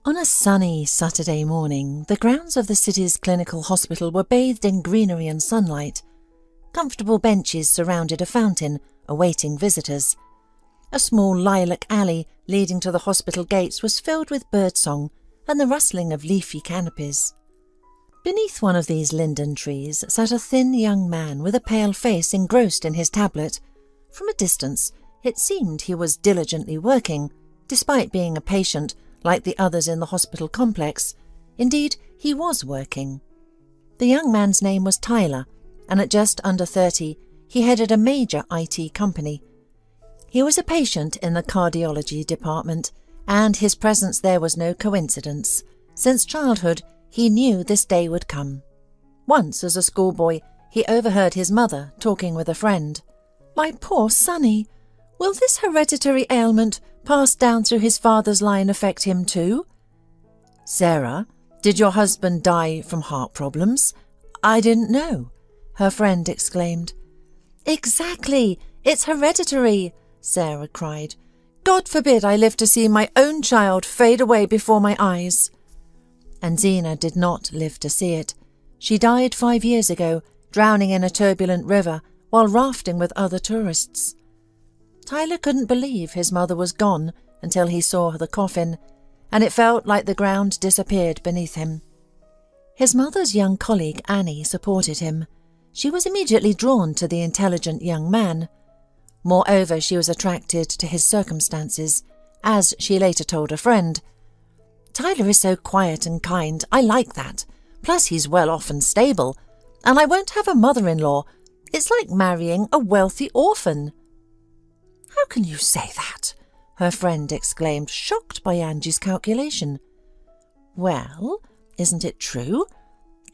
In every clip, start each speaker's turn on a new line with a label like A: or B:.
A: On a sunny Saturday morning, the grounds of the city's clinical hospital were bathed in greenery and sunlight. Comfortable benches surrounded a fountain, awaiting visitors. A small lilac alley leading to the hospital gates was filled with birdsong and the rustling of leafy canopies. Beneath one of these linden trees sat a thin young man with a pale face engrossed in his tablet. From a distance, it seemed he was diligently working, despite being a patient like the others in the hospital complex. Indeed, he was working. The young man's name was Tyler, and at just under 30, he headed a major IT company. He was a patient in the cardiology department, and his presence there was no coincidence. Since childhood, he knew this day would come. Once, as a schoolboy, he overheard his mother talking with a friend. "My poor Sonny, will this hereditary ailment passed down through his father's line affect him too?" "Sarah, did your husband die from heart problems? I didn't know," her friend exclaimed. "Exactly, it's hereditary," Sarah cried. "God forbid I live to see my own child fade away before my eyes." And Zena did not live to see it. She died 5 years ago, drowning in a turbulent river while rafting with other tourists. Tyler couldn't believe his mother was gone until he saw the coffin, and it felt like the ground disappeared beneath him. His mother's young colleague Annie supported him. She was immediately drawn to the intelligent young man. Moreover, she was attracted to his circumstances, as she later told a friend. "Tyler is so quiet and kind, I like that. Plus he's well off and stable, and I won't have a mother-in-law. It's like marrying a wealthy orphan." "How can you say that?" her friend exclaimed, shocked by Angie's calculation. "Well, isn't it true?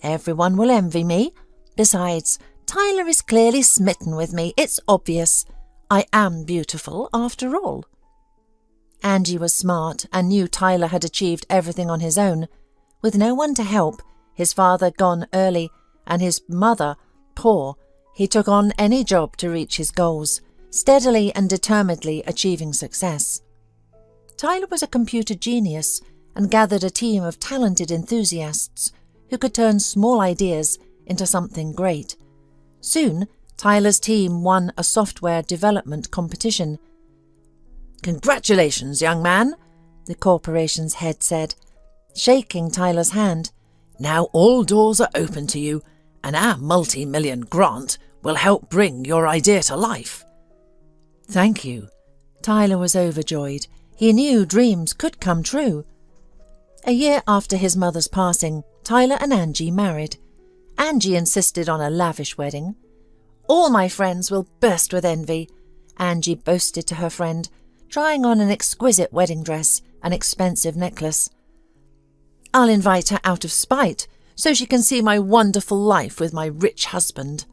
A: Everyone will envy me. Besides, Tyler is clearly smitten with me. It's obvious. I am beautiful, after all." Angie was smart and knew Tyler had achieved everything on his own. With no one to help, his father gone early, and his mother poor, he took on any job to reach his goals, steadily and determinedly achieving success. Tyler was a computer genius and gathered a team of talented enthusiasts who could turn small ideas into something great. Soon, Tyler's team won a software development competition. "Congratulations, young man," the corporation's head said, shaking Tyler's hand. "Now all doors are open to you, and our multi-million grant will help bring your idea to life." "Thank you." Tyler was overjoyed. He knew dreams could come true. A year after his mother's passing, Tyler and Angie married. Angie insisted on a lavish wedding. "All my friends will burst with envy," Angie boasted to her friend, trying on an exquisite wedding dress and expensive necklace. "I'll invite her out of spite, so she can see my wonderful life with my rich husband."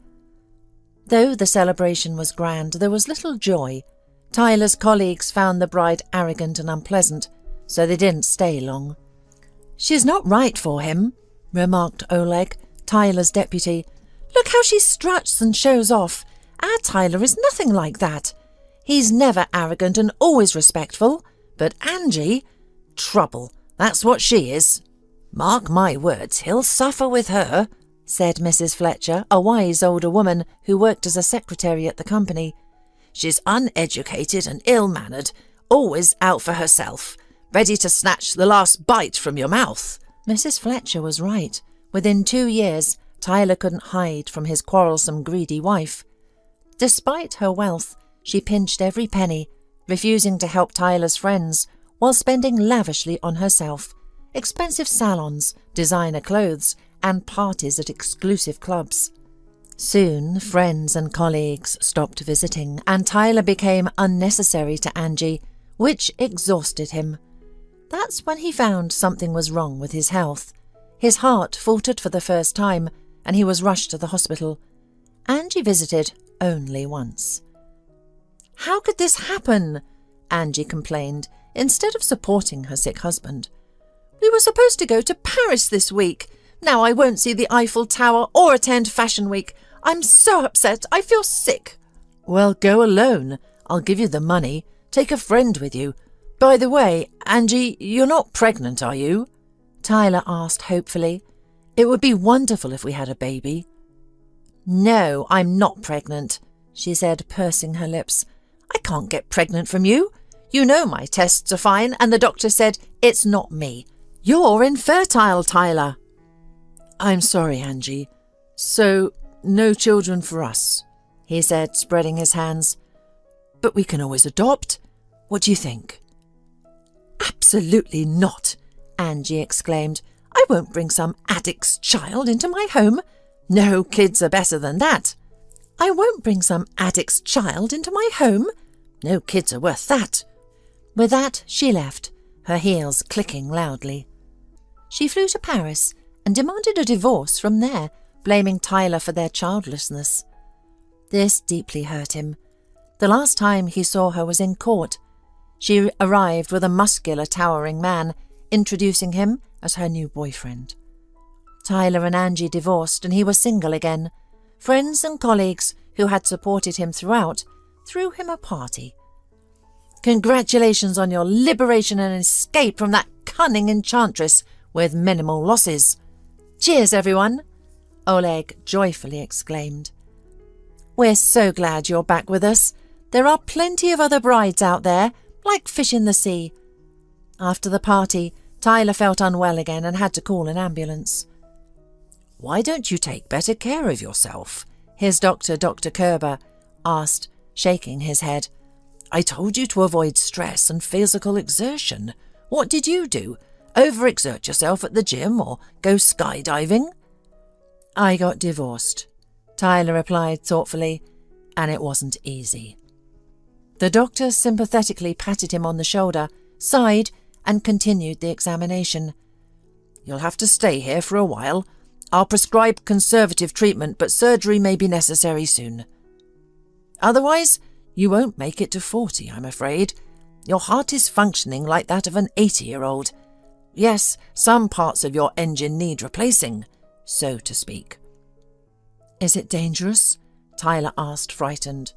A: Though the celebration was grand, there was little joy. Tyler's colleagues found the bride arrogant and unpleasant, so they didn't stay long. "She's not right for him," remarked Oleg, Tyler's deputy. "Look how she struts and shows off. Our Tyler is nothing like that. He's never arrogant and always respectful. But Angie, trouble, that's what she is. Mark my words, he'll suffer with her," said Mrs. Fletcher, a wise older woman who worked as a secretary at the company. "She's uneducated and ill-mannered, always out for herself, ready to snatch the last bite from your mouth." Mrs. Fletcher was right. Within 2 years, Tyler couldn't hide from his quarrelsome, greedy wife. Despite her wealth, she pinched every penny, refusing to help Tyler's friends, while spending lavishly on herself. Expensive salons, designer clothes, and parties at exclusive clubs. Soon, friends and colleagues stopped visiting, and Tyler became unnecessary to Angie, which exhausted him. That's when he found something was wrong with his health. His heart faltered for the first time, and he was rushed to the hospital. Angie visited only once. "How could this happen?" Angie complained, instead of supporting her sick husband. "We were supposed to go to Paris this week. Now I won't see the Eiffel Tower or attend Fashion Week. I'm so upset, I feel sick." "Well, go alone. I'll give you the money. Take a friend with you. By the way, Angie, you're not pregnant, are you? Tyler asked hopefully. It would be wonderful if we had a baby. No, I'm not pregnant, she said, pursing her lips. I can't get pregnant from you. You know my tests are fine, and the doctor said it's not me. You're infertile, Tyler. I'm sorry, Angie. So, no children for us, he said, spreading his hands. But we can always adopt. What do you think? Absolutely not, Angie exclaimed. I won't bring some addict's child into my home. No kids are better than that. I won't bring some addict's child into my home. No kids are worth that. With that, she left, her heels clicking loudly. She flew to Paris and demanded a divorce from there, blaming Tyler for their childlessness. This deeply hurt him. The last time he saw her was in court. She arrived with a muscular, towering man, introducing him as her new boyfriend. Tyler and Angie divorced and he was single again. Friends and colleagues who had supported him throughout threw him a party. Congratulations on your liberation and escape from that cunning enchantress with minimal losses. Cheers, everyone, Oleg joyfully exclaimed. We're so glad you're back with us. There are plenty of other brides out there, like fish in the sea. After the party, Tyler felt unwell again and had to call an ambulance. Why don't you take better care of yourself? His doctor, Dr. Kerber, asked, shaking his head. I told you to avoid stress and physical exertion. What did you do? Overexert yourself at the gym or go skydiving? I got divorced, Tyler replied thoughtfully, and it wasn't easy. The doctor sympathetically patted him on the shoulder, sighed, and continued the examination. You'll have to stay here for a while. I'll prescribe conservative treatment, but surgery may be necessary soon. Otherwise, you won't make it to 40, I'm afraid. Your heart is functioning like that of an 80-year-old. Yes, some parts of your engine need replacing, so to speak. Is it dangerous? Tyler asked, frightened.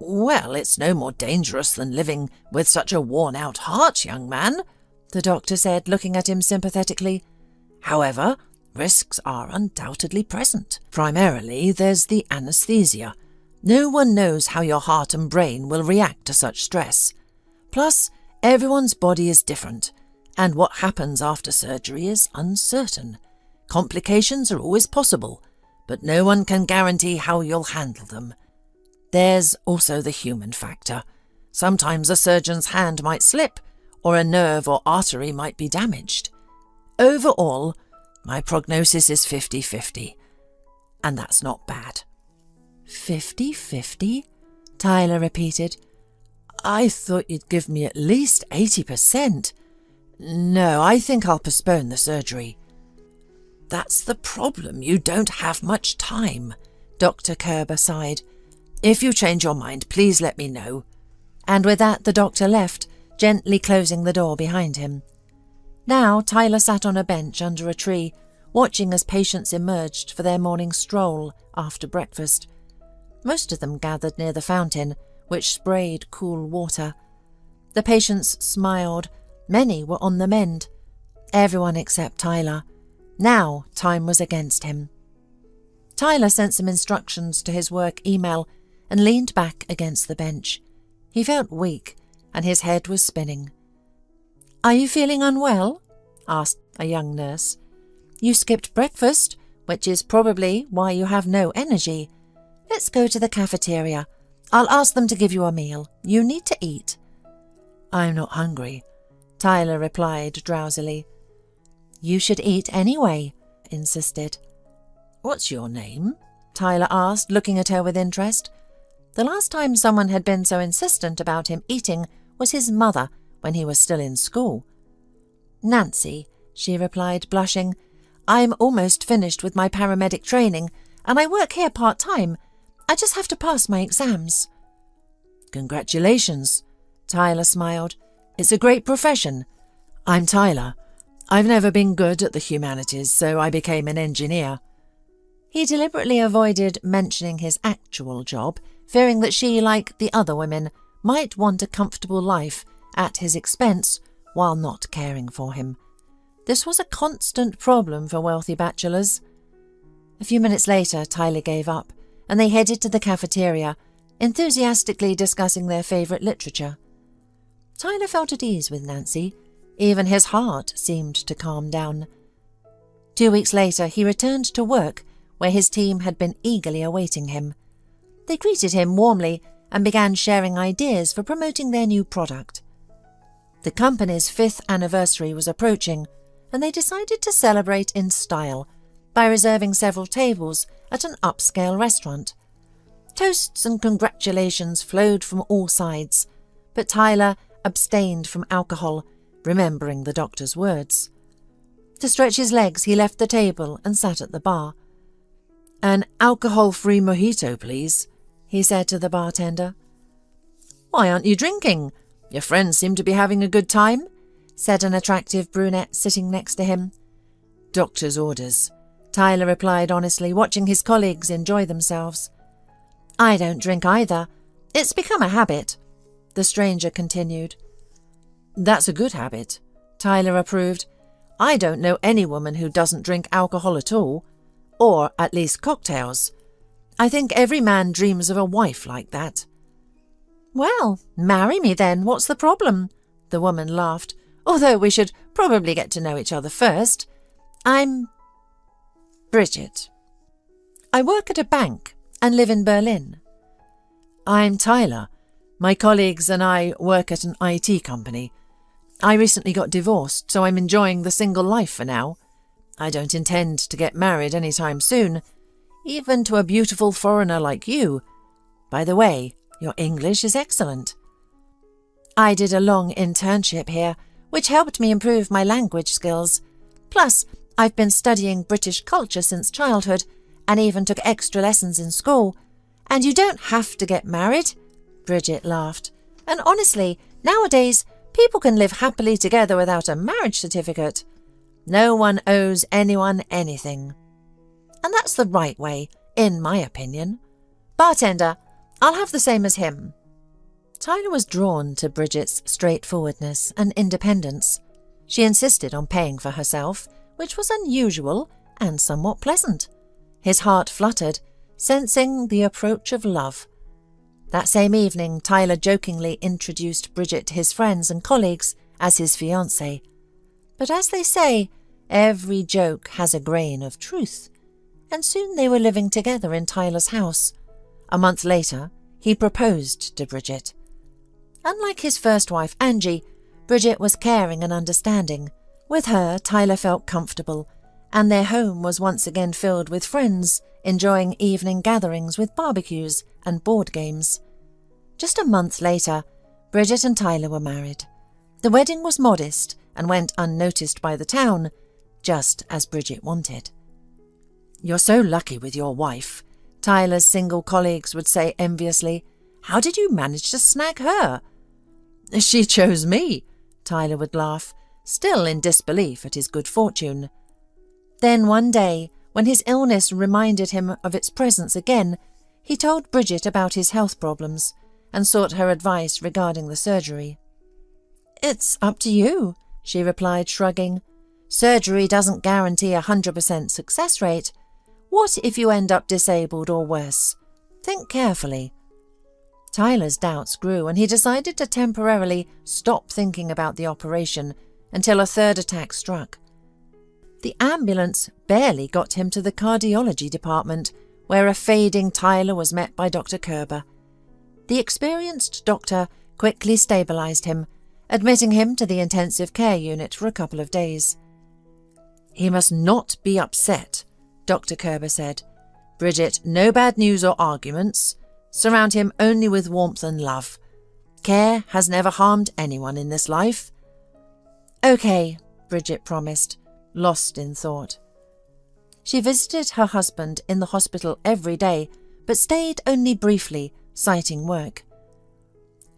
A: Well, it's no more dangerous than living with such a worn-out heart, young man, the doctor said, looking at him sympathetically. However, risks are undoubtedly present. Primarily, there's the anesthesia. No one knows how your heart and brain will react to such stress. Plus, everyone's body is different, and what happens after surgery is uncertain. Complications are always possible, but no one can guarantee how you'll handle them. There's also the human factor. Sometimes a surgeon's hand might slip, or a nerve or artery might be damaged. Overall, my prognosis is 50-50, and that's not bad. 50-50? Tyler repeated. I thought you'd give me at least 80%. No, I think I'll postpone the surgery. That's the problem. You don't have much time, Dr. Kerber sighed. If you change your mind, please let me know. And with that, the doctor left, gently closing the door behind him. Now Tyler sat on a bench under a tree, watching as patients emerged for their morning stroll after breakfast. Most of them gathered near the fountain, which sprayed cool water. The patients smiled. Many were on the mend. Everyone except Tyler. Now time was against him. Tyler sent some instructions to his work email and leaned back against the bench. He felt weak, and his head was spinning. Are you feeling unwell? Asked a young nurse. You skipped breakfast, which is probably why you have no energy. Let's go to the cafeteria. I'll ask them to give you a meal. You need to eat. I'm not hungry, Tyler replied drowsily. You should eat anyway, insisted. What's your name? Tyler asked, looking at her with interest. The last time someone had been so insistent about him eating was his mother when he was still in school. Nancy, she replied, blushing. I'm almost finished with my paramedic training, and I work here part-time. I just have to pass my exams. Congratulations, Tyler smiled. It's a great profession. I'm Tyler. I've never been good at the humanities, so I became an engineer. He deliberately avoided mentioning his actual job, fearing that she, like the other women, might want a comfortable life at his expense while not caring for him. This was a constant problem for wealthy bachelors. A few minutes later, Tyler gave up, and they headed to the cafeteria, enthusiastically discussing their favourite literature. Tyler felt at ease with Nancy. Even his heart seemed to calm down. 2 weeks later, he returned to work, where his team had been eagerly awaiting him. They greeted him warmly and began sharing ideas for promoting their new product. The company's 5th anniversary was approaching, and they decided to celebrate in style by reserving several tables at an upscale restaurant. Toasts and congratulations flowed from all sides, but Tyler abstained from alcohol, remembering the doctor's words. To stretch his legs, he left the table and sat at the bar. "An alcohol-free mojito, please," he said to the bartender. "Why aren't you drinking? Your friends seem to be having a good time," said an attractive brunette sitting next to him. "Doctor's orders," Tyler replied honestly, watching his colleagues enjoy themselves. "I don't drink either. It's become a habit," the stranger continued. "That's a good habit," Tyler approved. "I don't know any woman who doesn't drink alcohol at all, or at least cocktails. I think every man dreams of a wife like that." "Well, marry me then, what's the problem?" the woman laughed, "although we should probably get to know each other first. I'm Bridget. I work at a bank and live in Berlin." "I'm Tyler. My colleagues and I work at an IT company. I recently got divorced, so I'm enjoying the single life for now. I don't intend to get married anytime soon, even to a beautiful foreigner like you. By the way, your English is excellent." "I did a long internship here, which helped me improve my language skills. Plus, I've been studying British culture since childhood and even took extra lessons in school. And you don't have to get married," Bridget laughed. "And honestly, nowadays, people can live happily together without a marriage certificate. No one owes anyone anything. And that's the right way, in my opinion. Bartender, I'll have the same as him." Tyler was drawn to Bridget's straightforwardness and independence. She insisted on paying for herself, which was unusual and somewhat pleasant. His heart fluttered, sensing the approach of love. That same evening, Tyler jokingly introduced Bridget to his friends and colleagues as his fiancée. But as they say, every joke has a grain of truth, and soon they were living together in Tyler's house. A month later, he proposed to Bridget. Unlike his first wife, Angie, Bridget was caring and understanding. With her, Tyler felt comfortable, and their home was once again filled with friends, enjoying evening gatherings with barbecues and board games. Just a month later, Bridget and Tyler were married. The wedding was modest and went unnoticed by the town, just as Bridget wanted. "You're so lucky with your wife," Tyler's single colleagues would say enviously. "How did you manage to snag her?" "She chose me," Tyler would laugh, still in disbelief at his good fortune. Then one day, when his illness reminded him of its presence again, he told Bridget about his health problems and sought her advice regarding the surgery. "It's up to you," she replied, shrugging. "Surgery doesn't guarantee 100% success rate. What if you end up disabled or worse? Think carefully." Tyler's doubts grew, and he decided to temporarily stop thinking about the operation until a third attack struck. The ambulance barely got him to the cardiology department, where a fading Tyler was met by Dr. Kerber. The experienced doctor quickly stabilized him, admitting him to the intensive care unit for a couple of days. "He must not be upset," Dr. Kerber said. "Bridget, no bad news or arguments. Surround him only with warmth and love. Care has never harmed anyone in this life." "Okay," Bridget promised, lost in thought. She visited her husband in the hospital every day, but stayed only briefly, citing work.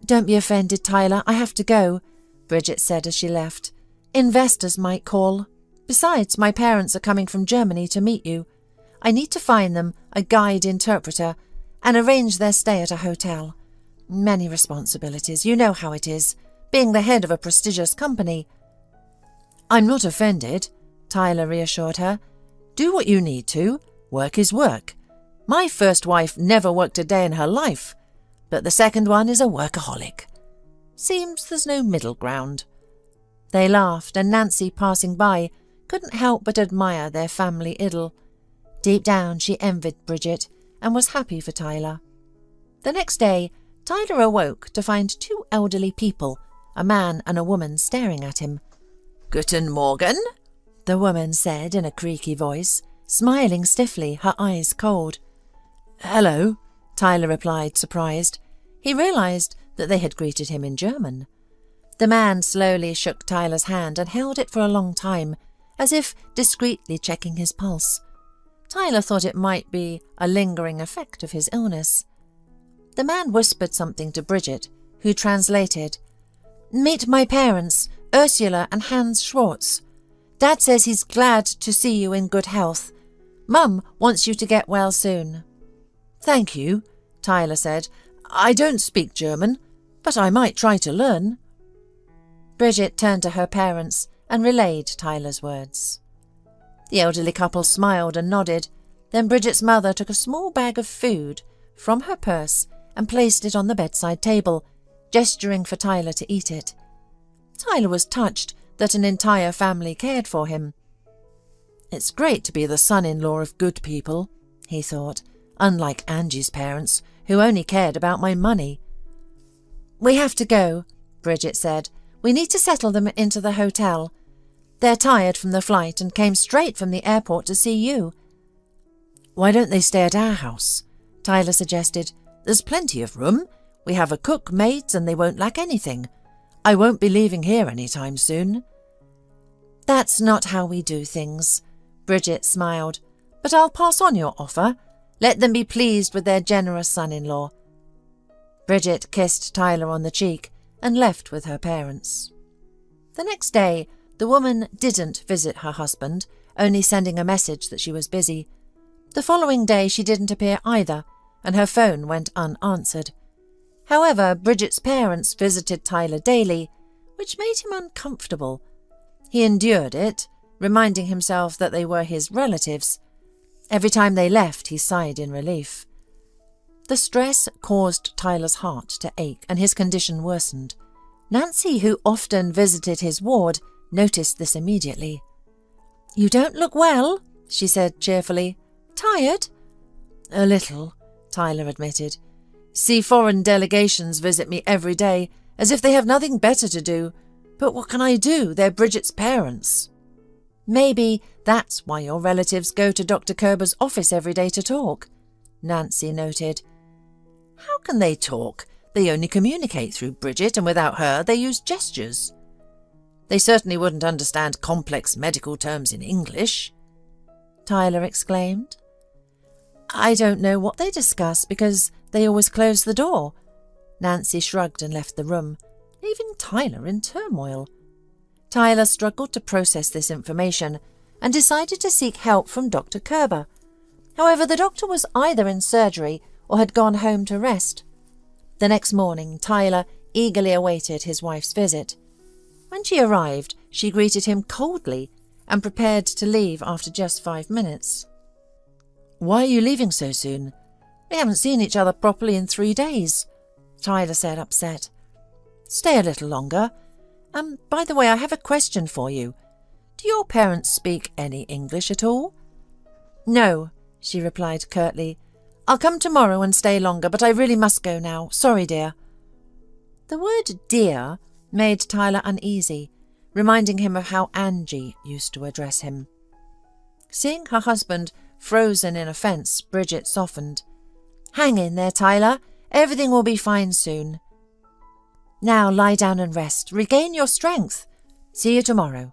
A: "Don't be offended, Tyler, I have to go," Bridget said as she left. "Investors might call. Besides, my parents are coming from Germany to meet you. I need to find them a guide interpreter and arrange their stay at a hotel. Many responsibilities, you know how it is, being the head of a prestigious company. "I'm not offended," Tyler reassured her. "Do what you need to. Work is work. My first wife never worked a day in her life, but the second one is a workaholic. Seems there's no middle ground." They laughed, and Nancy, passing by, couldn't help but admire their family idyll. Deep down she envied Bridget and was happy for Tyler. The next day, Tyler awoke to find two elderly people, a man and a woman, staring at him. "Guten Morgen," the woman said in a creaky voice, smiling stiffly, her eyes cold. "Hello," Tyler replied, surprised. He realized that they had greeted him in German. The man slowly shook Tyler's hand and held it for a long time, as if discreetly checking his pulse. Tyler thought it might be a lingering effect of his illness. The man whispered something to Bridget, who translated. "Meet my parents, Ursula and Hans Schwartz. Dad says he's glad to see you in good health. Mum wants you to get well soon." "Thank you," Tyler said. "I don't speak German, but I might try to learn." Bridget turned to her parents and relayed Tyler's words. The elderly couple smiled and nodded. Then Bridget's mother took a small bag of food from her purse and placed it on the bedside table, gesturing for Tyler to eat it. Tyler was touched that an entire family cared for him. "It's great to be the son-in-law of good people," he thought, unlike Angie's parents, who only cared about my money. "We have to go," Bridget said. "We need to settle them into the hotel. They're tired from the flight and came straight from the airport to see you." "Why don't they stay at our house?" Tyler suggested. "There's plenty of room. We have a cook, maids, and they won't lack anything. I won't be leaving here any time soon." "That's not how we do things," Bridget smiled. "But I'll pass on your offer. Let them be pleased with their generous son-in-law." Bridget kissed Tyler on the cheek and left with her parents. The next day, the woman didn't visit her husband, only sending a message that she was busy. The following day she didn't appear either, and her phone went unanswered. However, Bridget's parents visited Tyler daily, which made him uncomfortable. He endured it, reminding himself that they were his relatives. Every time they left, he sighed in relief. The stress caused Tyler's heart to ache, and his condition worsened. Nancy, who often visited his ward, noticed this immediately. "You don't look well," she said cheerfully. "Tired?" "A little," Tyler admitted. "See, foreign delegations visit me every day, as if they have nothing better to do. But what can I do? They're Bridget's parents." "Maybe that's why your relatives go to Dr. Kerber's office every day to talk," Nancy noted. "How can they talk? They only communicate through Bridget, and without her they use gestures." "They certainly wouldn't understand complex medical terms in English," Tyler exclaimed. "I don't know what they discuss because they always close the door." Nancy shrugged and left the room, leaving Tyler in turmoil. Tyler struggled to process this information and decided to seek help from Dr. Kerber. However, the doctor was either in surgery or had gone home to rest. The next morning, Tyler eagerly awaited his wife's visit. When she arrived, she greeted him coldly and prepared to leave after just 5 minutes. "Why are you leaving so soon? We haven't seen each other properly in 3 days," Tyler said, upset. "Stay a little longer. By the way, I have a question for you. Do your parents speak any English at all?" "No," she replied curtly. "I'll come tomorrow and stay longer, but I really must go now. Sorry, dear." The word dear made Tyler uneasy, reminding him of how Angie used to address him. Seeing her husband frozen in offence, Bridget softened. "Hang in there, Tyler. Everything will be fine soon. Now lie down and rest. Regain your strength. See you tomorrow."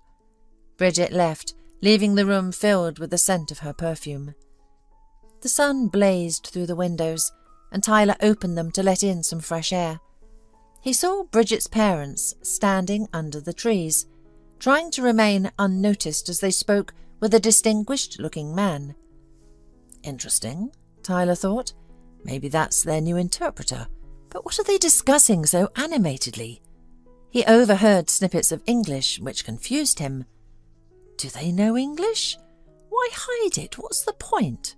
A: Bridget left, leaving the room filled with the scent of her perfume. The sun blazed through the windows, and Tyler opened them to let in some fresh air. He saw Bridget's parents standing under the trees, trying to remain unnoticed as they spoke with a distinguished-looking man. Interesting, Tyler thought. Maybe that's their new interpreter. But what are they discussing so animatedly? He overheard snippets of English, which confused him. Do they know English? Why hide it? What's the point?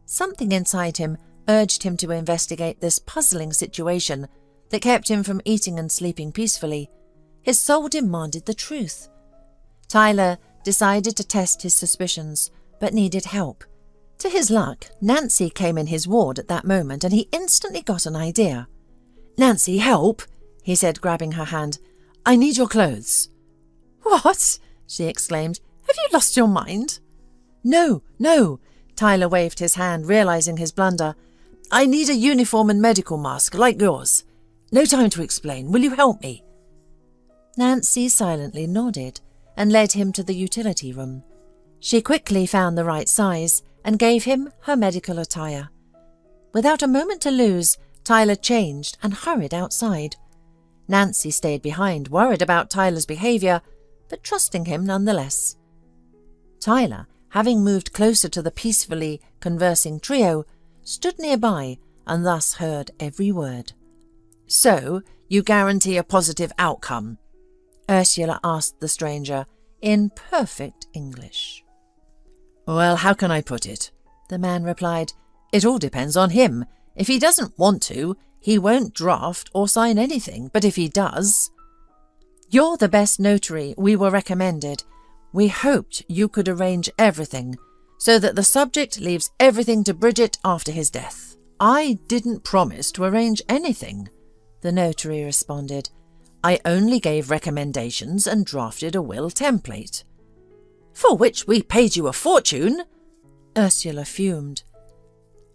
A: Something inside him urged him to investigate this puzzling situation that kept him from eating and sleeping peacefully. His soul demanded the truth. Tyler decided to test his suspicions, but needed help. To his luck, Nancy came in his ward at that moment, and he instantly got an idea. "Nancy, help!" he said, grabbing her hand. "I need your clothes." "What?" she exclaimed. "Have you lost your mind?" No. Tyler waved his hand, realizing his blunder. "I need a uniform and medical mask, like yours. No time to explain. Will you help me?" Nancy silently nodded and led him to the utility room. She quickly found the right size and gave him her medical attire. Without a moment to lose, Tyler changed and hurried outside. Nancy stayed behind, worried about Tyler's behaviour, but trusting him nonetheless. Tyler, having moved closer to the peacefully conversing trio, stood nearby and thus heard every word. "So, you guarantee a positive outcome?" Ursula asked the stranger in perfect English. "Well, how can I put it?" the man replied. "It all depends on him. If he doesn't want to, he won't draft or sign anything, but if he does—" "You're the best notary. We were recommended. We hoped you could arrange everything so that the subject leaves everything to Bridget after his death." "I didn't promise to arrange anything," the notary responded. "I only gave recommendations and drafted a will template." "For which we paid you a fortune," Ursula fumed.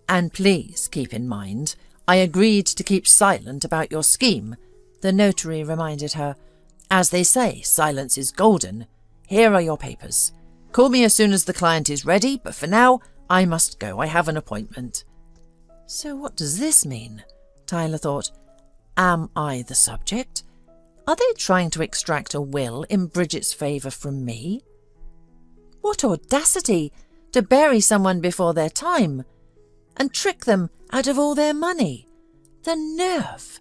A: "And please keep in mind, I agreed to keep silent about your scheme," the notary reminded her. "As they say, silence is golden. Here are your papers. Call me as soon as the client is ready, but for now, I must go. I have an appointment." So what does this mean? Tyler thought. Am I the subject? Are they trying to extract a will in Bridget's favour from me? What audacity to bury someone before their time and trick them out of all their money. The nerve!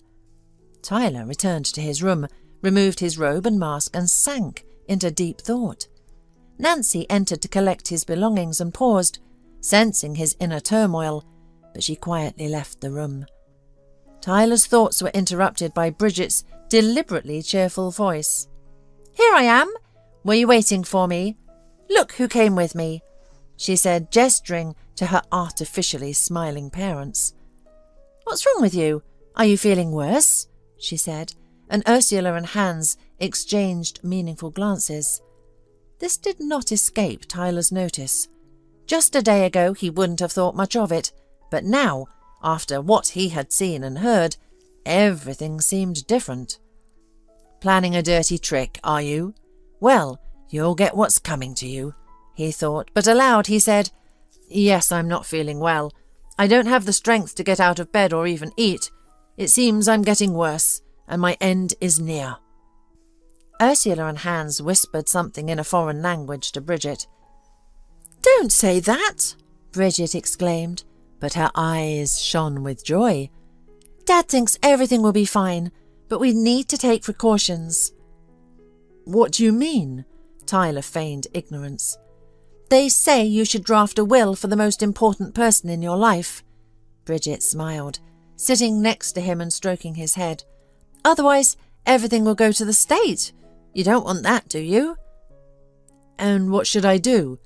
A: Tyler returned to his room, removed his robe and mask and sank into deep thought. Nancy entered to collect his belongings and paused, sensing his inner turmoil, but she quietly left the room. Tyler's thoughts were interrupted by Bridget's deliberately cheerful voice. "Here I am! Were you waiting for me? Look who came with me," she said, gesturing to her artificially smiling parents. "What's wrong with you? Are you feeling worse?" she said, and Ursula and Hans exchanged meaningful glances. This did not escape Tyler's notice. Just a day ago he wouldn't have thought much of it, but now, after what he had seen and heard, everything seemed different. "Planning a dirty trick, are you? Well, you'll get what's coming to you," he thought, but aloud he said, "Yes, I'm not feeling well. I don't have the strength to get out of bed or even eat. It seems I'm getting worse, and my end is near." Ursula and Hans whispered something in a foreign language to Bridget. "Don't say that!" Bridget exclaimed, but her eyes shone with joy. "Dad thinks everything will be fine, but we need to take precautions." "What do you mean?" Tyler feigned ignorance. "They say you should draft a will for the most important person in your life." Bridget smiled, sitting next to him and stroking his head. "Otherwise, everything will go to the state. You don't want that, do you?" "And what should I do?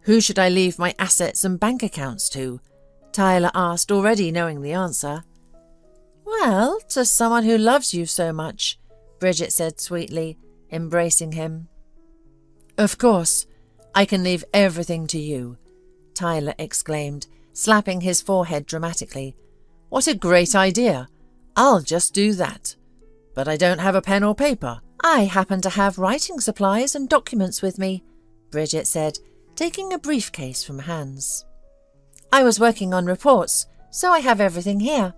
A: Who should I leave my assets and bank accounts to?" Tyler asked, already knowing the answer. "Well, to someone who loves you so much," Bridget said sweetly, embracing him. "Of course, I can leave everything to you," Tyler exclaimed, slapping his forehead dramatically. "What a great idea! I'll just do that. But I don't have a pen or paper." "I happen to have writing supplies and documents with me," Bridget said, taking a briefcase from Hans. "I was working on reports, so I have everything here.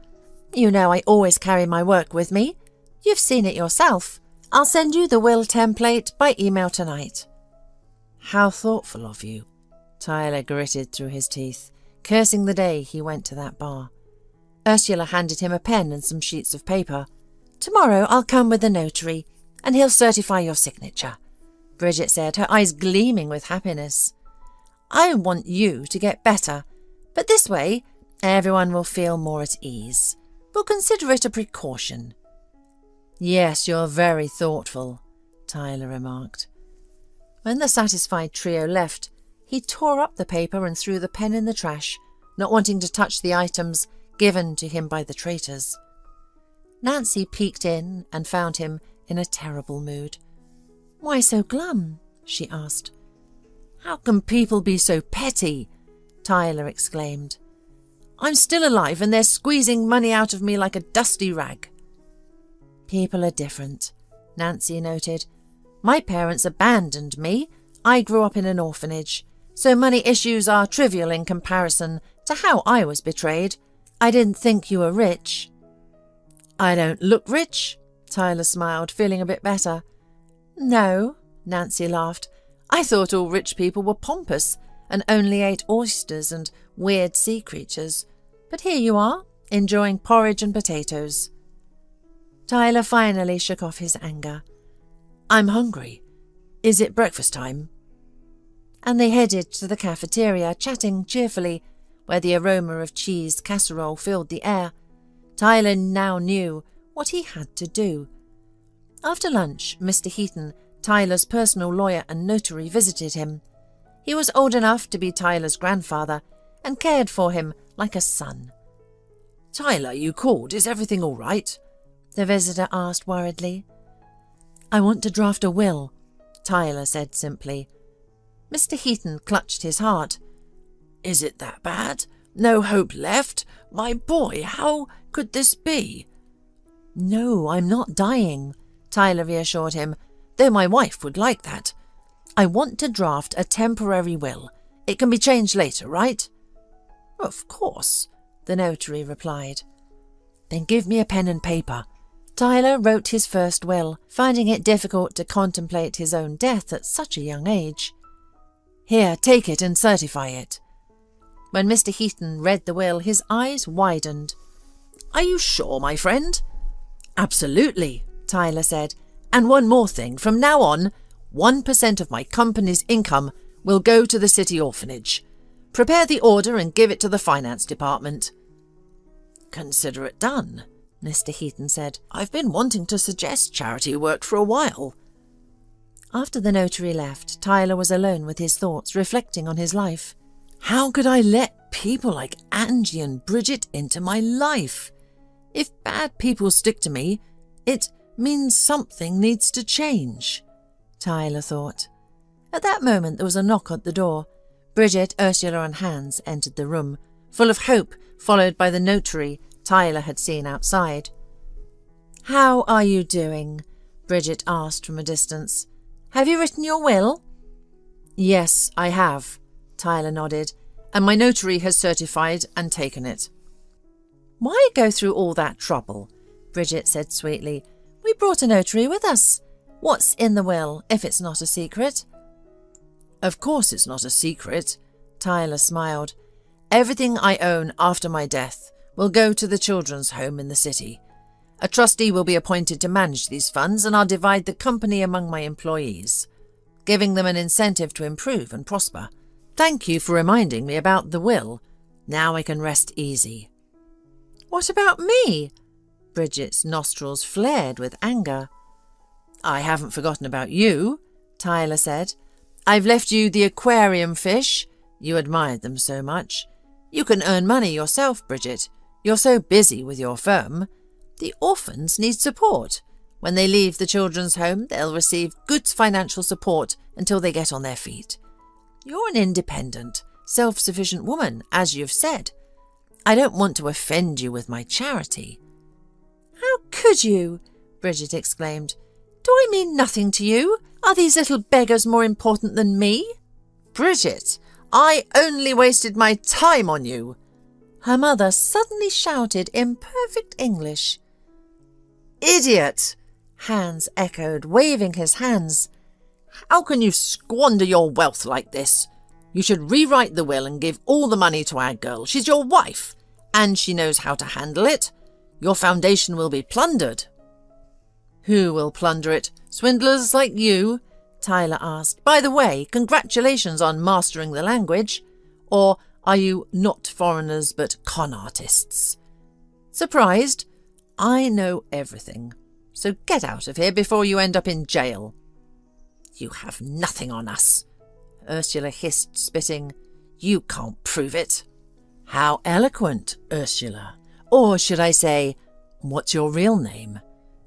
A: You know I always carry my work with me. You've seen it yourself. I'll send you the will template by email tonight." "How thoughtful of you," Tyler gritted through his teeth, cursing the day he went to that bar. Ursula handed him a pen and some sheets of paper. "Tomorrow I'll come with the notary. and he'll certify your signature," Bridget said, her eyes gleaming with happiness. "I want you to get better, but this way everyone will feel more at ease. We'll consider it a precaution." "Yes, you're very thoughtful," Tyler remarked. When the satisfied trio left, he tore up the paper and threw the pen in the trash, not wanting to touch the items given to him by the traitors. Nancy peeked in and found him in a terrible mood. "Why so glum?" she asked. "How can people be so petty?" Tyler exclaimed. "I'm still alive and they're squeezing money out of me like a dusty rag." "People are different," Nancy noted. "My parents abandoned me. I grew up in an orphanage, so money issues are trivial in comparison to how I was betrayed. I didn't think you were rich." "I don't look rich," Tyler smiled, feeling a bit better. "No," Nancy laughed. "I thought all rich people were pompous and only ate oysters and weird sea creatures. But here you are, enjoying porridge and potatoes." Tyler finally shook off his anger. "I'm hungry. Is it breakfast time?" And they headed to the cafeteria, chatting cheerfully, where the aroma of cheese casserole filled the air. Tyler now knew what he had to do. After lunch, Mr. Heaton, Tyler's personal lawyer and notary, visited him. He was old enough to be Tyler's grandfather and cared for him like a son. "Tyler, you called. Is everything all right?" the visitor asked worriedly. "I want to draft a will," Tyler said simply. Mr. Heaton clutched his heart. "Is it that bad? No hope left? My boy, how could this be?" "No, I'm not dying," Tyler reassured him, "though my wife would like that. I want to draft a temporary will. It can be changed later, right?" "Of course," the notary replied. "Then give me a pen and paper." Tyler wrote his first will, finding it difficult to contemplate his own death at such a young age. "Here, take it and certify it." When Mr. Heaton read the will, his eyes widened. "Are you sure, my friend?" "Absolutely," Tyler said. "And one more thing. From now on, 1% of my company's income will go to the city orphanage. Prepare the order and give it to the finance department." "Consider it done," Mr. Heaton said. "I've been wanting to suggest charity work for a while." After the notary left, Tyler was alone with his thoughts, reflecting on his life. How could I let people like Angie and Bridget into my life? If bad people stick to me, it means something needs to change, Tyler thought. At that moment there was a knock at the door. Bridget, Ursula and Hans entered the room, full of hope, followed by the notary Tyler had seen outside. "How are you doing?" Bridget asked from a distance. "Have you written your will?" "Yes, I have," Tyler nodded, "and my notary has certified and taken it." "Why go through all that trouble?" Bridget said sweetly. "We brought a notary with us. What's in the will, if it's not a secret?" "Of course it's not a secret," Tyler smiled. "Everything I own after my death will go to the children's home in the city. A trustee will be appointed to manage these funds, and I'll divide the company among my employees, giving them an incentive to improve and prosper. Thank you for reminding me about the will. Now I can rest easy." "What about me?" Bridget's nostrils flared with anger. "I haven't forgotten about you," Tyler said. "I've left you the aquarium fish. You admired them so much. You can earn money yourself, Bridget. You're so busy with your firm. The orphans need support. When they leave the children's home, they'll receive good financial support until they get on their feet. You're an independent, self-sufficient woman, as you've said. I don't want to offend you with my charity." "How could you?" Bridget exclaimed. "Do I mean nothing to you? Are these little beggars more important than me?" "Bridget, I only wasted my time on you," her mother suddenly shouted in perfect English. "Idiot!" Hans echoed, waving his hands. "How can you squander your wealth like this? You should rewrite the will and give all the money to our girl. She's your wife, and she knows how to handle it. Your foundation will be plundered." "Who will plunder it?
B: Swindlers like you? Tyler asked. By the way, congratulations on mastering the language. Or are you not foreigners but con artists? Surprised? I know everything. So get out of here before you end up in jail. You have nothing on us, Ursula hissed, spitting. You can't prove it. How eloquent, Ursula. Or should I say, what's your real name?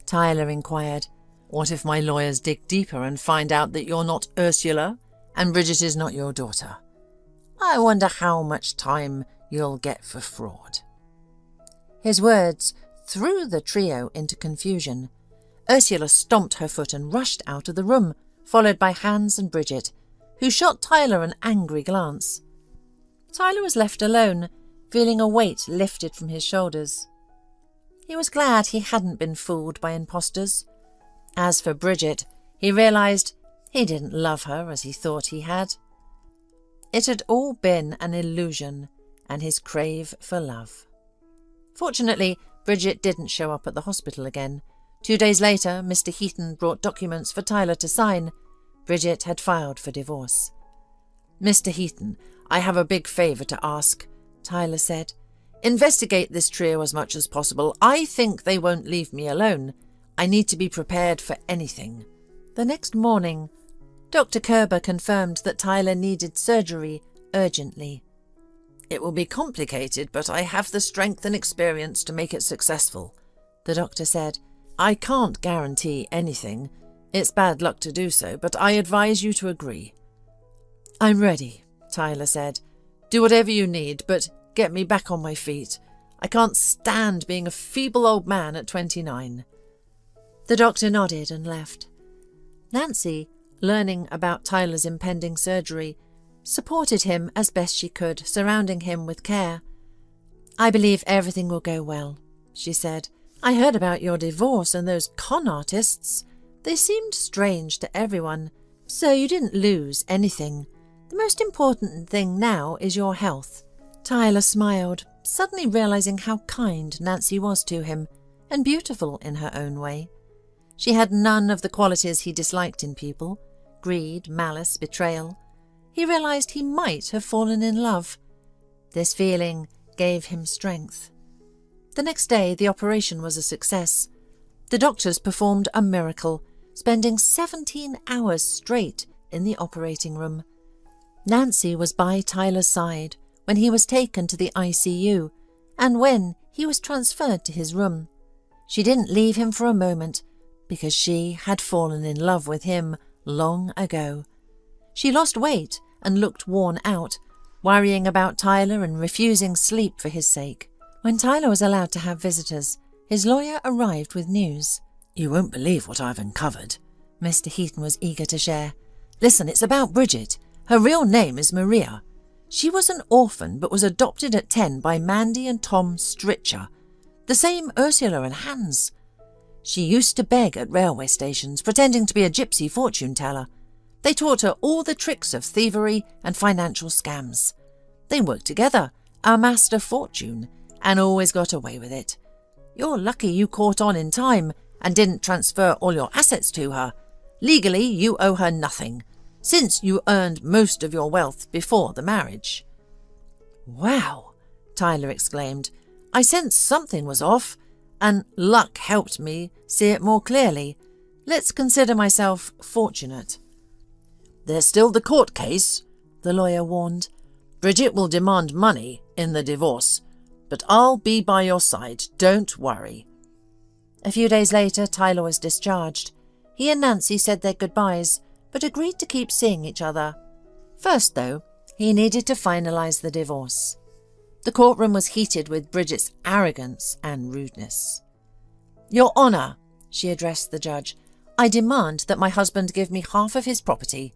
B: Tyler inquired. What if my lawyers dig deeper and find out that you're not Ursula and Bridget is not your daughter? I wonder how much time you'll get for fraud. His words threw the trio into confusion. Ursula stomped her foot and rushed out of the room, followed by Hans and Bridget, who shot Tyler an angry glance. Tyler was left alone, feeling a weight lifted from his shoulders. He was glad he hadn't been fooled by impostors. As for Bridget, he realised he didn't love her as he thought he had. It had all been an illusion and his crave for love. Fortunately, Bridget didn't show up at the hospital again. 2 days later, Mr. Heaton brought documents for Tyler to sign. Bridget had filed for divorce. Mr. Heaton, I have a big favour to ask, Tyler said. Investigate this trio as much as possible. I think they won't leave me alone. I need to be prepared for anything. The next morning, Dr. Kerber confirmed that Tyler needed surgery urgently. It will be complicated, but I have the strength and experience to make it successful, the doctor said. I can't guarantee anything. It's bad luck to do so, but I advise you to agree. I'm ready, Tyler said. Do whatever you need, but get me back on my feet. I can't stand being a feeble old man at 29. The doctor nodded and left. Nancy, learning about Tyler's impending surgery, supported him as best she could, surrounding him with care. I believe everything will go well, she said. I heard about your divorce and those con artists. They seemed strange to everyone, so you didn't lose anything. The most important thing now is your health. Tyler smiled, suddenly realizing how kind Nancy was to him, and beautiful in her own way. She had none of the qualities he disliked in people: greed, malice, betrayal. He realized he might have fallen in love. This feeling gave him strength. The next day, the operation was a success. The doctors performed a miracle, spending 17 hours straight in the operating room. Nancy was by Tyler's side when he was taken to the ICU and when he was transferred to his room. She didn't leave him for a moment because she had fallen in love with him long ago. She lost weight and looked worn out, worrying about Tyler and refusing sleep for his sake. When Tyler was allowed to have visitors, his lawyer arrived with news. You won't believe what I've uncovered, Mr. Heaton was eager to share. Listen, it's about Bridget. Her real name is Maria. She was an orphan but was adopted at 10 by Mandy and Tom Stritcher, the same Ursula and Hans. She used to beg at railway stations, pretending to be a gypsy fortune teller. They taught her all the tricks of thievery and financial scams. They worked together, amassed a fortune, and always got away with it. You're lucky you caught on in time and didn't transfer all your assets to her. Legally, you owe her nothing, since you earned most of your wealth before the marriage. Wow, Tyler exclaimed. I sensed something was off, and luck helped me see it more clearly. Let's consider myself fortunate. There's still the court case, the lawyer warned. Bridget will demand money in the divorce, but I'll be by your side, don't worry. A few days later, Tyler was discharged. He and Nancy said their goodbyes, but agreed to keep seeing each other. First, though, he needed to finalise the divorce. The courtroom was heated with Bridget's arrogance and rudeness. Your Honour, she addressed the judge, I demand that my husband give me half of his property.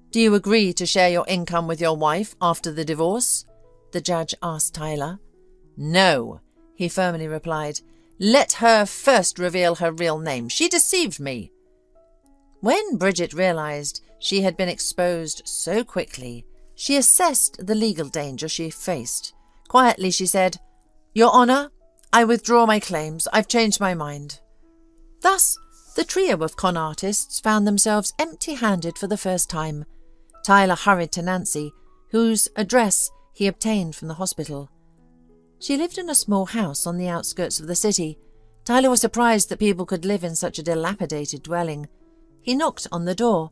B: Do you agree to share your income with your wife after the divorce? The judge asked Tyler. No, he firmly replied. Let her first reveal her real name. She deceived me. When Bridget realised she had been exposed so quickly, she assessed the legal danger she faced. Quietly she said, Your Honour, I withdraw my claims. I've changed my mind. Thus, The trio of con artists found themselves empty-handed for the first time. Tyler hurried to Nancy, whose address he obtained from the hospital. She lived in a small house on the outskirts of the city. Tyler was surprised that people could live in such a dilapidated dwelling. He knocked on the door.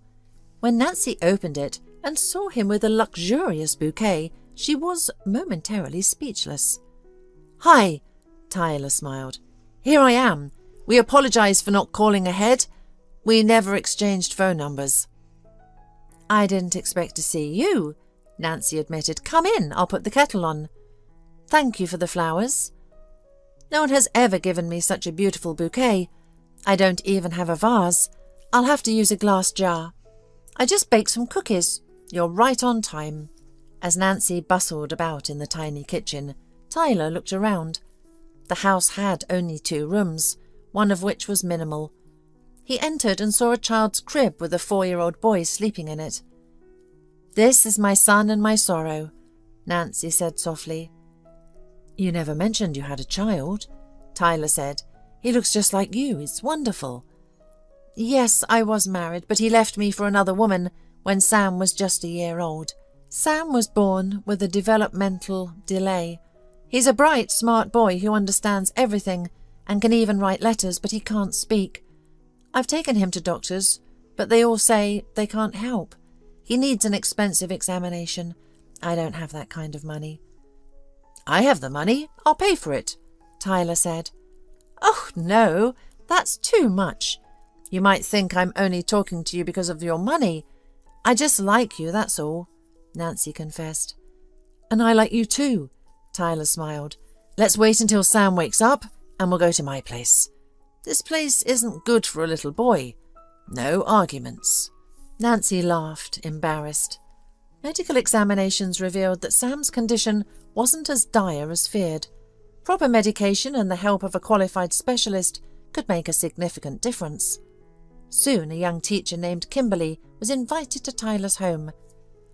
B: When Nancy opened it and saw him with a luxurious bouquet, she was momentarily speechless. "Hi," Tyler smiled. "Here I am. We apologize for not calling ahead. We never exchanged phone numbers." "I didn't expect to see you," Nancy admitted. "Come in, I'll put the kettle on." "Thank you for the flowers." "No one has ever given me such a beautiful bouquet. I don't even have a vase. I'll have to use a glass jar. I just baked some cookies. You're right on time." As Nancy bustled about in the tiny kitchen, Tyler looked around. The house had only 2 rooms, one of which was minimal. He entered and saw a child's crib with a 4-year-old boy sleeping in it. "This is my son and my sorrow," Nancy said softly. "You never mentioned you had a child," Tyler said. "He looks just like you. It's wonderful." "Yes, I was married, but he left me for another woman when Sam was just a year old. Sam was born with a developmental delay. He's a bright, smart boy who understands everything and can even write letters, but he can't speak. I've taken him to doctors, but they all say they can't help. He needs an expensive examination. I don't have that kind of money." "I have the money. I'll pay for it," Tyler said. "Oh, no, that's too much. You might think I'm only talking to you because of your money. I just like you, that's all," Nancy confessed. "And I like you too," Tyler smiled. "Let's wait until Sam wakes up and we'll go to my place. This place isn't good for a little boy. No arguments." Nancy laughed, embarrassed. Medical examinations revealed that Sam's condition wasn't as dire as feared. Proper medication and the help of a qualified specialist could make a significant difference. Soon a young teacher named Kimberly was invited to Tyler's home.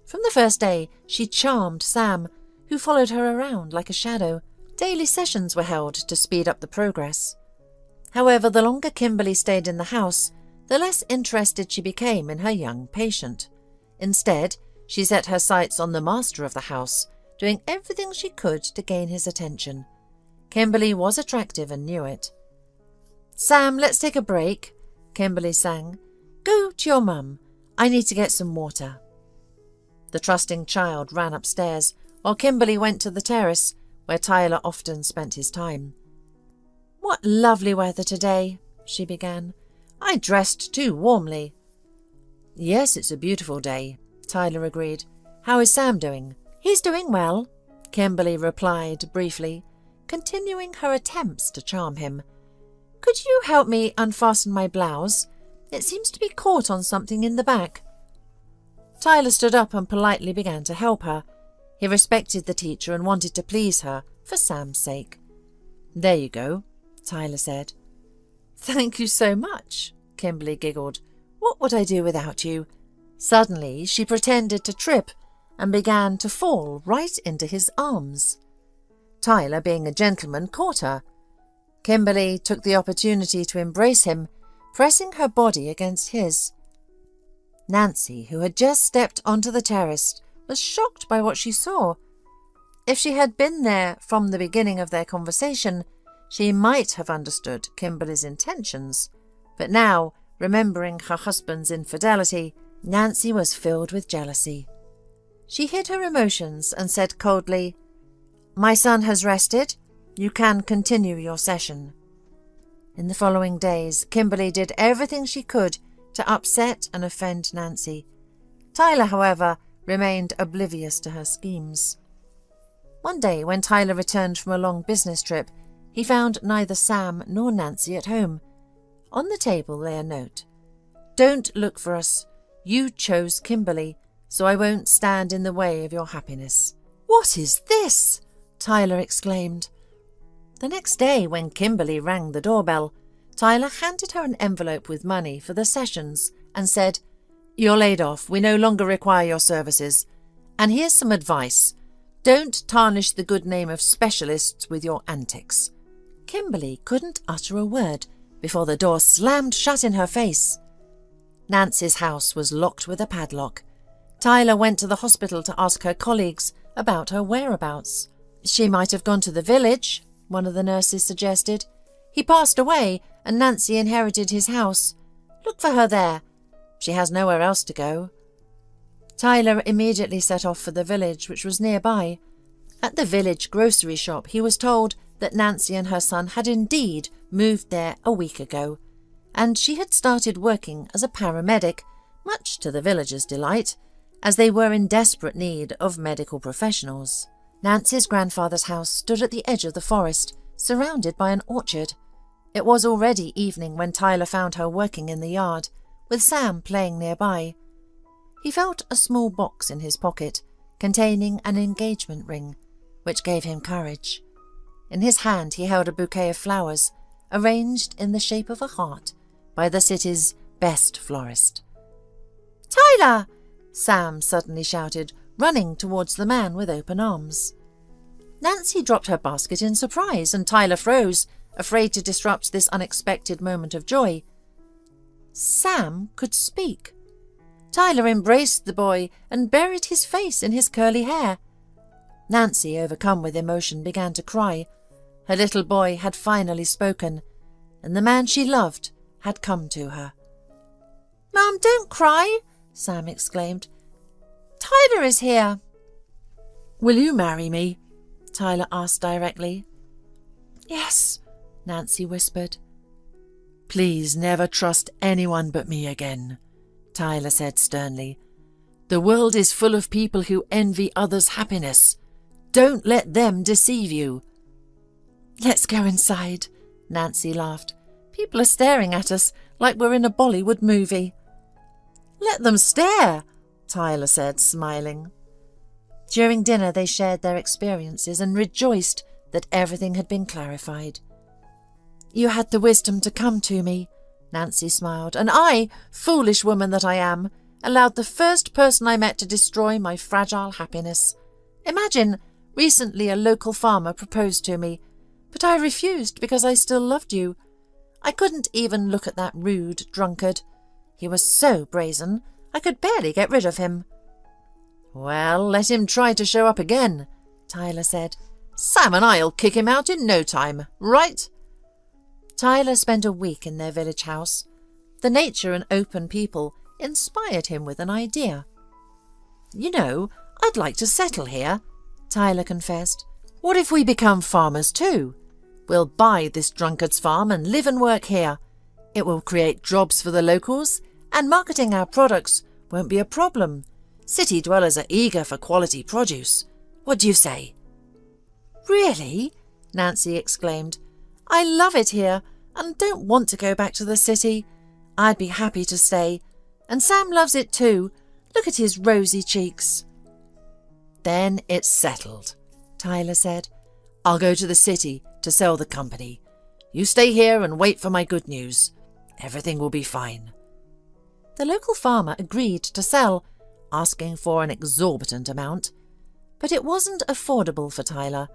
B: From the first day, she charmed Sam, who followed her around like a shadow. Daily sessions were held to speed up the progress. However, the longer Kimberly stayed in the house, the less interested she became in her young patient. Instead, she set her sights on the master of the house, doing everything she could to gain his attention. Kimberly was attractive and knew it. "Sam, let's take a break," Kimberly sang. "Go to your mum. I need to get some water." The trusting child ran upstairs, while Kimberly went to the terrace, where Tyler often spent his time. "What lovely weather today," she began. "I dressed too warmly." "Yes, it's a beautiful day," Tyler agreed. "How is Sam doing?" "He's doing well," Kimberly replied briefly, continuing her attempts to charm him. "Could you help me unfasten my blouse? It seems to be caught on something in the back." Tyler stood up and politely began to help her. He respected the teacher and wanted to please her for Sam's sake. "There you go," Tyler said. "Thank you so much," Kimberly giggled. "What would I do without you?" Suddenly, she pretended to trip and began to fall right into his arms. Tyler, being a gentleman, caught her. Kimberly took the opportunity to embrace him, pressing her body against his. Nancy, who had just stepped onto the terrace, was shocked by what she saw. If she had been there from the beginning of their conversation, she might have understood Kimberly's intentions. But now, remembering her husband's infidelity, Nancy was filled with jealousy. She hid her emotions and said coldly, "My son has rested. You can continue your session." In the following days, Kimberly did everything she could to upset and offend Nancy. Tyler, however, remained oblivious to her schemes. One day, when Tyler returned from a long business trip, he found neither Sam nor Nancy at home. On the table lay a note. "Don't look for us. You chose Kimberly, so I won't stand in the way of your happiness." "What is this?" Tyler exclaimed. The next day, when Kimberly rang the doorbell, Tyler handed her an envelope with money for the sessions and said, "You're laid off. We no longer require your services. And here's some advice. Don't tarnish the good name of specialists with your antics." Kimberly couldn't utter a word,
A: before the door slammed shut in her face. Nancy's house was locked with a padlock. Tyler went to the hospital to ask her colleagues about her whereabouts. She might have gone to the village, one of the nurses suggested. He passed away and Nancy inherited his house. Look for her there. She has nowhere else to go. Tyler immediately set off for the village, which was nearby. At the village grocery shop, he was told that Nancy and her son had indeed moved there a week ago, and she had started working as a paramedic, much to the villagers' delight, as they were in desperate need of medical professionals. Nancy's grandfather's house stood at the edge of the forest, surrounded by an orchard. It was already evening when Tyler found her working in the yard, with Sam playing nearby. He felt a small box in his pocket, containing an engagement ring, which gave him courage. In his hand he held a bouquet of flowers, arranged in the shape of a heart, by the city's best florist. "Tyler!" Sam suddenly shouted, running towards the man with open arms. Nancy dropped her basket in surprise, and Tyler froze, afraid to disrupt this unexpected moment of joy. Sam could speak. Tyler embraced the boy and buried his face in his curly hair. Nancy, overcome with emotion, began to cry. Her little boy had finally spoken, and the man she loved had come to her. "Mum, don't cry!" Sam exclaimed. "Tyler is here." "Will you marry me?" Tyler asked directly. "Yes," Nancy whispered. "Please never trust anyone but me again," Tyler said sternly. "The world is full of people who envy others' happiness. Don't let them deceive you." "Let's go inside," Nancy laughed. "People are staring at us like we're in a Bollywood movie." "Let them stare," Tyler said, smiling. During dinner they shared their experiences and rejoiced that everything had been clarified. "You had the wisdom to come to me," Nancy smiled, "and I, foolish woman that I am, allowed the first person I met to destroy my fragile happiness. Imagine, recently a local farmer proposed to me, but I refused because I still loved you. I couldn't even look at that rude drunkard. He was so brazen, I could barely get rid of him." "Well, let him try to show up again," Tyler said. "Sam and I'll kick him out in no time, right?" Tyler spent a week in their village house. The nature and open people inspired him with an idea. "You know, I'd like to settle here," Tyler confessed. "What if we become farmers too? We'll buy this drunkard's farm and live and work here. It will create jobs for the locals, and marketing our products won't be a problem. City dwellers are eager for quality produce. What do you say?" "Really?" Nancy exclaimed. "I love it here and don't want to go back to the city. I'd be happy to stay. And Sam loves it too. Look at his rosy cheeks." "Then it's settled," Tyler said. "I'll go to the city to sell the company. You stay here and wait for my good news. Everything will be fine." The local farmer agreed to sell, asking for an exorbitant amount. But it wasn't affordable for Tyler,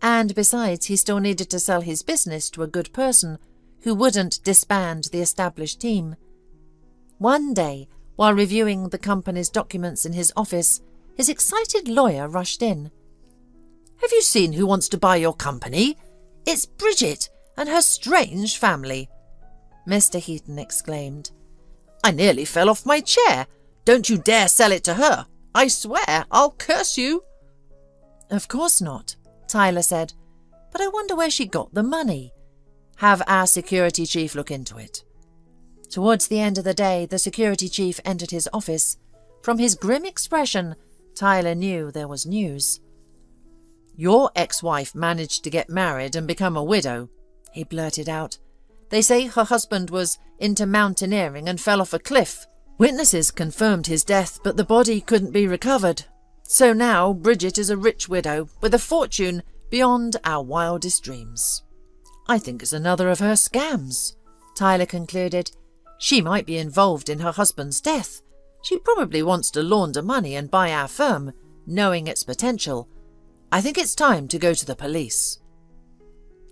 A: and besides he still needed to sell his business to a good person who wouldn't disband the established team. One day, while reviewing the company's documents in his office, his excited lawyer rushed in. "Have you seen who wants to buy your company? It's Bridget and her strange family," Mr. Heaton exclaimed. "I nearly fell off my chair. Don't you dare sell it to her. I swear I'll curse you." "Of course not," Tyler said, "but I wonder where she got the money. Have our security chief look into it." Towards the end of the day, the security chief entered his office. From his grim expression, Tyler knew there was news. "Your ex-wife managed to get married and become a widow," he blurted out. "They say her husband was into mountaineering and fell off a cliff. Witnesses confirmed his death, but the body couldn't be recovered. So now Bridget is a rich widow with a fortune beyond our wildest dreams. I think it's another of her scams," Tyler concluded. "She might be involved in her husband's death. She probably wants to launder money and buy our firm, knowing its potential. I think it's time to go to the police."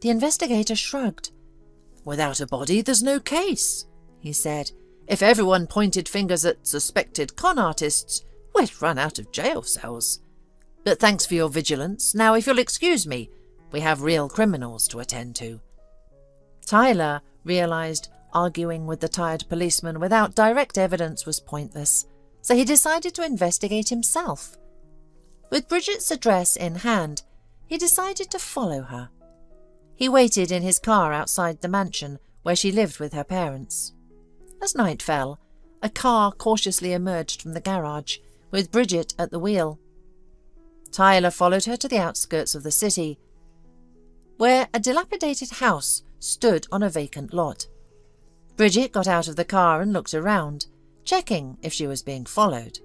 A: The investigator shrugged.
B: Without a body, there's no case, he said. If everyone pointed fingers at suspected con artists, we'd run out of jail cells. But thanks for your vigilance. Now, if you'll excuse me, we have real criminals to attend to. Tyler realised arguing with the tired policeman without direct evidence was pointless, so he decided to investigate himself. With Bridget's address in hand, he decided to follow her. He waited in his car outside the mansion where she lived with her parents. As night fell, a car cautiously emerged from the garage, with Bridget at the wheel. Tyler followed her to the outskirts of the city, where a dilapidated house stood on a vacant lot. Bridget got out of the car and looked around, checking if she was being followed.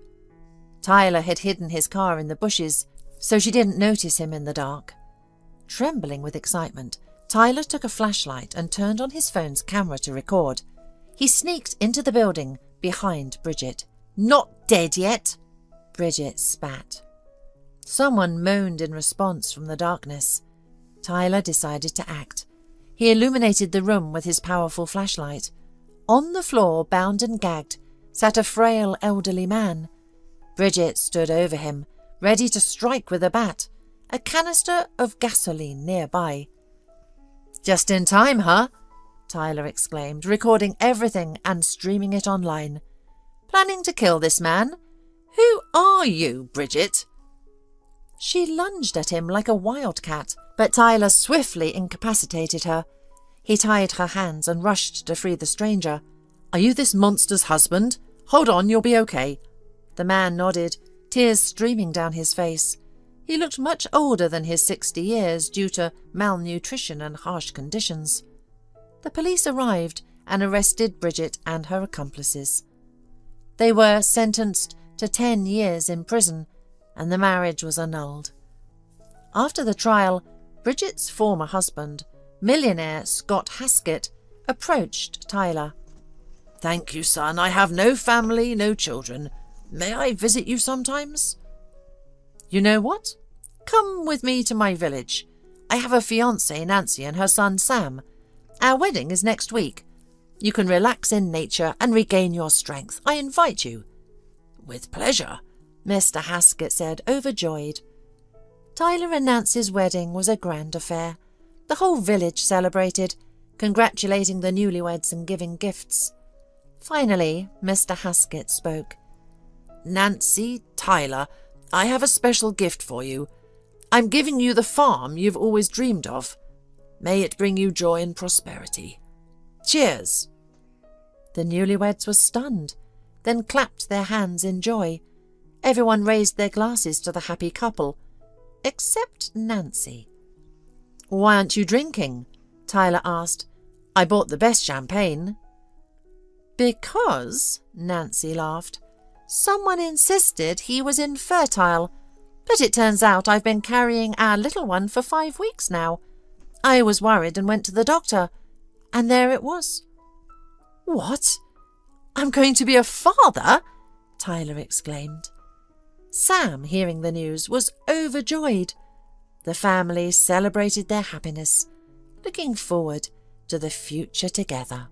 B: Tyler had hidden his car in the bushes, so she didn't notice him in the dark. Trembling with excitement, Tyler took a flashlight and turned on his phone's camera to record. He sneaked into the building behind Bridget. "Not dead yet?" Bridget spat. Someone moaned in response from the darkness. Tyler decided to act. He illuminated the room with his powerful flashlight. On the floor, bound and gagged, sat a frail elderly man. Bridget stood over him, ready to strike with a bat, a canister of gasoline nearby. "Just in time, huh?" Tyler exclaimed, recording everything and streaming it online. "Planning to kill this man? Who are you, Bridget?" She lunged at him like a wildcat, but Tyler swiftly incapacitated her. He tied her hands and rushed to free the stranger. "Are you this monster's husband? Hold on, you'll be okay." The man nodded, tears streaming down his face. He looked much older than his 60 years due to malnutrition and harsh conditions. The police arrived and arrested Bridget and her accomplices. They were sentenced to 10 years in prison, and the marriage was annulled. After the trial, Bridget's former husband, millionaire Scott Haskett, approached Tyler. "Thank you, son. I have no family, no children. May I visit you sometimes?" "You know what? Come with me to my village. I have a fiancée, Nancy, and her son, Sam. Our wedding is next week. You can relax in nature and regain your strength. I invite you." "With pleasure," Mr. Haskett said, overjoyed. Tyler and Nancy's wedding was a grand affair. The whole village celebrated, congratulating the newlyweds and giving gifts. Finally, Mr. Haskett spoke. "Nancy, Tyler, I have a special gift for you. I'm giving you the farm you've always dreamed of. May it bring you joy and prosperity. Cheers." The newlyweds were stunned, then clapped their hands in joy. Everyone raised their glasses to the happy couple, except Nancy. "Why aren't you drinking?" Tyler asked. "I bought the best champagne." "Because," Nancy laughed, "someone insisted he was infertile, but it turns out I've been carrying our little one for 5 weeks now. I was worried and went to the doctor, and there it was." "What? I'm going to be a father?" Tyler exclaimed. Sam, hearing the news, was overjoyed. The family celebrated their happiness, looking forward to the future together.